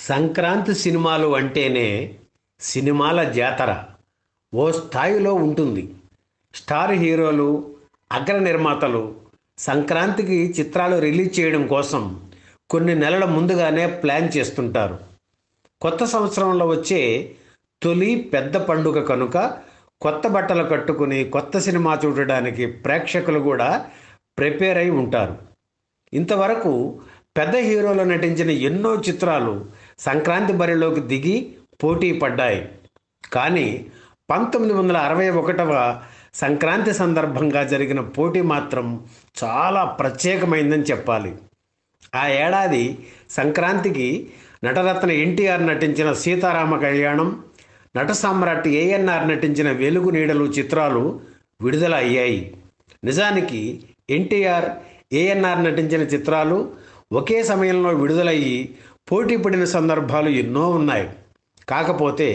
సంక్రాంతి సినిమాలు అంటేనే సినిమాల జాతర ఓ స్థాయిలో ఉంటుంది. స్టార్ హీరోలు, అగ్ర నిర్మాతలు సంక్రాంతికి చిత్రాలు రిలీజ్ చేయడం కోసం కొన్ని నెలల ముందుగానే ప్లాన్ చేస్తుంటారు. కొత్త సంవత్సరంలో వచ్చే తొలి పెద్ద పండుగ కనుక కొత్త బట్టలు కట్టుకుని కొత్త సినిమా చూడడానికి ప్రేక్షకులు కూడా ప్రిపేర్ అయి ఉంటారు. ఇంతవరకు పెద్ద హీరోలు నటించిన ఎన్నో చిత్రాలు సంక్రాంతి బరిలోకి దిగి పోటీ పడ్డాయి. కానీ 1961వ సంక్రాంతి సందర్భంగా జరిగిన పోటీ మాత్రం చాలా ప్రత్యేకమైందని చెప్పాలి. ఆ ఏడాది సంక్రాంతికి నటరత్న ఎన్టీఆర్ నటించిన సీతారామ కళ్యాణం, నట సామ్రాట్ ఏఎన్ఆర్ నటించిన వెలుగు నీడలు చిత్రాలు విడుదల అయ్యాయి. నిజానికి ఎన్టీఆర్, ఏఎన్ఆర్ నటించిన చిత్రాలు ఒకే సమయంలో విడుదలయ్యి పోటీ పడిన సందర్భాలు ఎన్నో ఉన్నాయి. కాకపోతే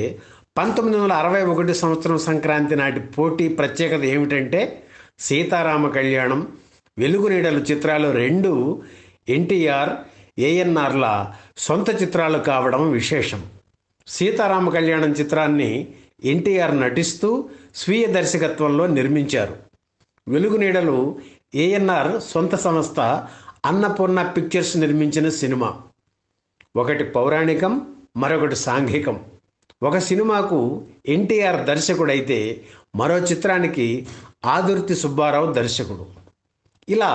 1961 సంవత్సరం సంక్రాంతి నాటి పోటీ ప్రత్యేకత ఏమిటంటే సీతారామ కళ్యాణం, వెలుగు నీడలు చిత్రాలు రెండు ఎన్టీఆర్, ఏఎన్ఆర్ల సొంత చిత్రాలు కావడం విశేషం. సీతారామ కళ్యాణం చిత్రాన్ని ఎన్టీఆర్ నటిస్తూ స్వీయ దర్శకత్వంలో నిర్మించారు. వెలుగు నీడలు ఏఎన్ఆర్ సొంత సంస్థ అన్నపూర్ణ పిక్చర్స్ నిర్మించిన సినిమా. ఒకటి పౌరాణికం, మరొకటి సాంఘికం. ఒక సినిమాకు ఎన్టీఆర్ దర్శకుడైతే మరో చిత్రానికి ఆదుర్తి సుబ్బారావు దర్శకుడు. ఇలా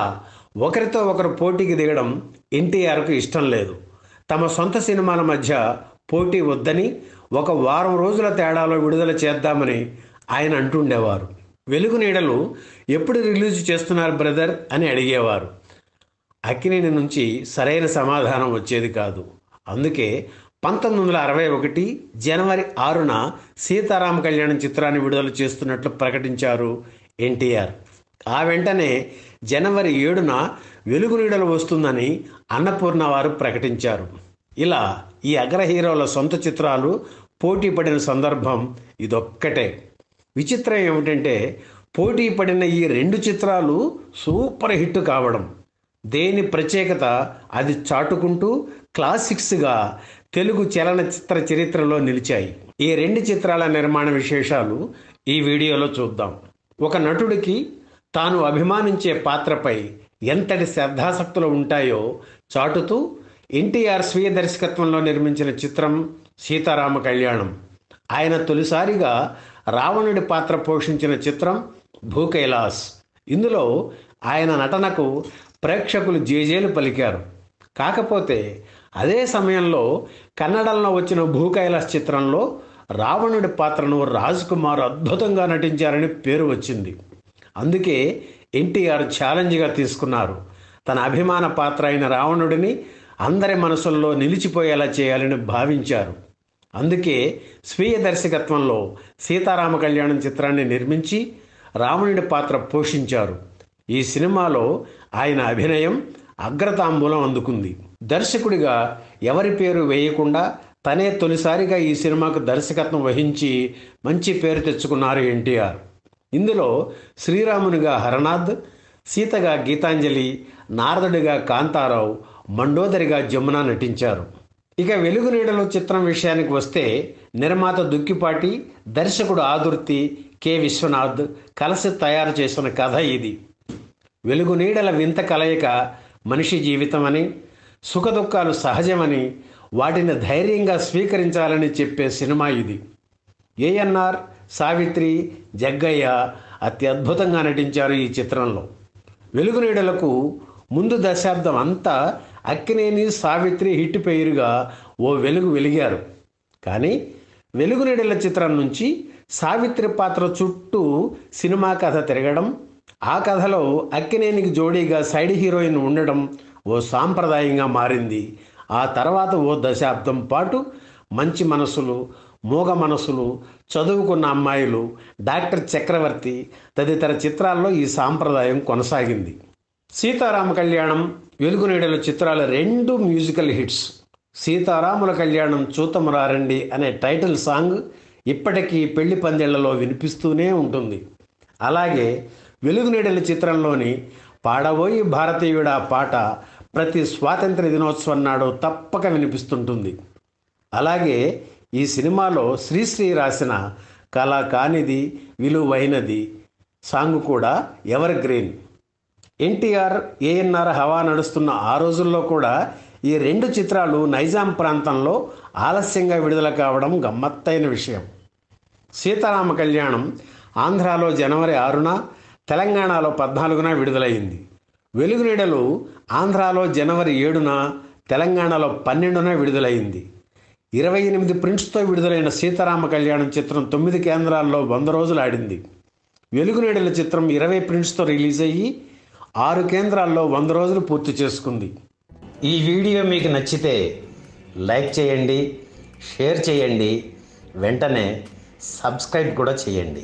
ఒకరితో ఒకరు పోటీకి దిగడం ఎన్టీఆర్కు ఇష్టం లేదు. తమ సొంత సినిమాల మధ్య పోటీ వద్దని ఒక వారం రోజుల తేడాలో విడుదల చేద్దామని ఆయన అంటుండేవారు. వెలుగు నీడలు ఎప్పుడు రిలీజ్ చేస్తున్నారు బ్రదర్ అని అడిగేవారు. అక్కినేని నుంచి సరైన సమాధానం వచ్చేది కాదు. అందుకే 1961 జనవరి 6న సీతారామ కళ్యాణం చిత్రాన్ని విడుదల చేస్తున్నట్లు ప్రకటించారు ఎన్టీఆర్. ఆ వెంటనే జనవరి 7న వెలుగు నీడలు వస్తుందని అన్నపూర్ణ వారు ప్రకటించారు. ఇలా ఈ అగ్ర హీరోల సొంత చిత్రాలు పోటీ పడిన సందర్భం ఇదొక్కటే. విచిత్రం ఏమిటంటే పోటీ పడిన ఈ రెండు చిత్రాలు సూపర్ హిట్ కావడం. దేని ప్రత్యేకత అది చాటుకుంటూ క్లాసిక్స్గా తెలుగు చలనచిత్ర చరిత్రలో నిలిచాయి. ఈ రెండు చిత్రాల నిర్మాణ విశేషాలు ఈ వీడియోలో చూద్దాం. ఒక నటుడికి తాను అభిమానించే పాత్రపై ఎంతటి శ్రద్ధాసక్తులు ఉంటాయో చాటుతూ ఎన్టీఆర్ స్వీయ దర్శకత్వంలో నిర్మించిన చిత్రం సీతారామ కళ్యాణం. ఆయన తొలిసారిగా రావణుడి పాత్ర పోషించిన చిత్రం భూకైలాస్. ఇందులో ఆయన నటనకు ప్రేక్షకులు జేజేలు పలికారు. కాకపోతే అదే సమయంలో కన్నడంలో వచ్చిన భూకైలాస్ చిత్రంలో రావణుడి పాత్రను రాజ్ కుమార్ అద్భుతంగా నటించారని పేరు వచ్చింది. అందుకే ఎన్టీఆర్ ఛాలెంజ్గా తీసుకున్నారు. తన అభిమాన పాత్ర అయిన రావణుడిని అందరి మనసుల్లో నిలిచిపోయేలా చేయాలని భావించారు. అందుకే స్వీయ దర్శకత్వంలో సీతారామ కళ్యాణం చిత్రాన్ని నిర్మించి రావణుడి పాత్ర పోషించారు. ఈ సినిమాలో ఆయన అభినయం అగ్రతాంబూలం అందుకుంది. దర్శకుడిగా ఎవరి పేరు వేయకుండా తనే తొలిసారిగా ఈ సినిమాకు దర్శకత్వం వహించి మంచి పేరు తెచ్చుకున్నారు ఎన్టీఆర్. ఇందులో శ్రీరామునిగా హరనాథ్, సీతగా గీతాంజలి, నారదుడిగా కాంతారావు, మండోదరిగా జమున నటించారు. ఇక వెలుగు నీడలు చిత్రం విషయానికి వస్తే నిర్మాత దుక్కిపాటి, దర్శకుడు ఆదుర్తి కె విశ్వనాథ్ కలిసి తయారు చేసిన కథ ఇది. వెలుగు నీడల వింత కలయిక మనిషి జీవితమని, సుఖదుఖాలు సహజమని, వాటిని ధైర్యంగా స్వీకరించాలని చెప్పే సినిమా ఇది. ఏఎన్ఆర్, సావిత్రి, జగ్గయ్య అత్యద్భుతంగా నటించారు ఈ చిత్రంలో. వెలుగు నీడలకు ముందు దశాబ్దం అంతా అక్కినేని, సావిత్రి హిట్ పేరుగా ఓ వెలుగు వెలిగారు. కానీ వెలుగు నీడల చిత్రం నుంచి సావిత్రి పాత్ర చుట్టూ సినిమా కథ తిరగడం, ఆ కథలో అక్కినేనికి జోడీగా సైడ్ హీరోయిన్ ఉండడం ఓ సాంప్రదాయంగా మారింది. ఆ తర్వాత ఓ దశాబ్దం పాటు మంచి మనసులు, మూగ మనసులు, చదువుకున్న అమ్మాయిలు, డాక్టర్ చక్రవర్తి తదితర చిత్రాల్లో ఈ సాంప్రదాయం కొనసాగింది. సీతారామ కళ్యాణం, వెలుగు నీడల చిత్రాల రెండు మ్యూజికల్ హిట్స్. సీతారాముల కళ్యాణం చూతమురారండి అనే టైటిల్ సాంగ్ ఇప్పటికీ పెళ్లి పందిళ్లలో వినిపిస్తూనే ఉంటుంది. అలాగే వెలుగు నీడల చిత్రంలోని పాడబోయి భారతీయుడా పాట ప్రతి స్వాతంత్ర దినోత్సవం నాడు తప్పక వినిపిస్తుంటుంది. అలాగే ఈ సినిమాలో శ్రీశ్రీ రాసిన కళ కానిది విలువైనది సాంగ్ కూడా ఎవర్ గ్రీన్. ఎన్టీఆర్ ఏఎన్ఆర్ హవా నడుస్తున్న ఆ రోజుల్లో కూడా ఈ రెండు చిత్రాలు నైజాం ప్రాంతంలో ఆలస్యంగా విడుదల కావడం గమ్మత్తైన విషయం. సీతారామ కళ్యాణం ఆంధ్రాలో జనవరి 6న, తెలంగాణలో 14న విడుదలైంది. వెలుగునీడలు ఆంధ్రాలో జనవరి 7న, తెలంగాణలో 12న విడుదలైంది. 28 ప్రింట్స్తో విడుదలైన సీతారామ కళ్యాణం చిత్రం 9 కేంద్రాల్లో 100 రోజులు ఆడింది. వెలుగునీడల చిత్రం 20 ప్రింట్స్తో రిలీజ్ అయ్యి 6 కేంద్రాల్లో 100 రోజులు పూర్తి చేసుకుంది. ఈ వీడియో మీకు నచ్చితే లైక్ చేయండి, షేర్ చేయండి, వెంటనే సబ్స్క్రైబ్ కూడా చేయండి.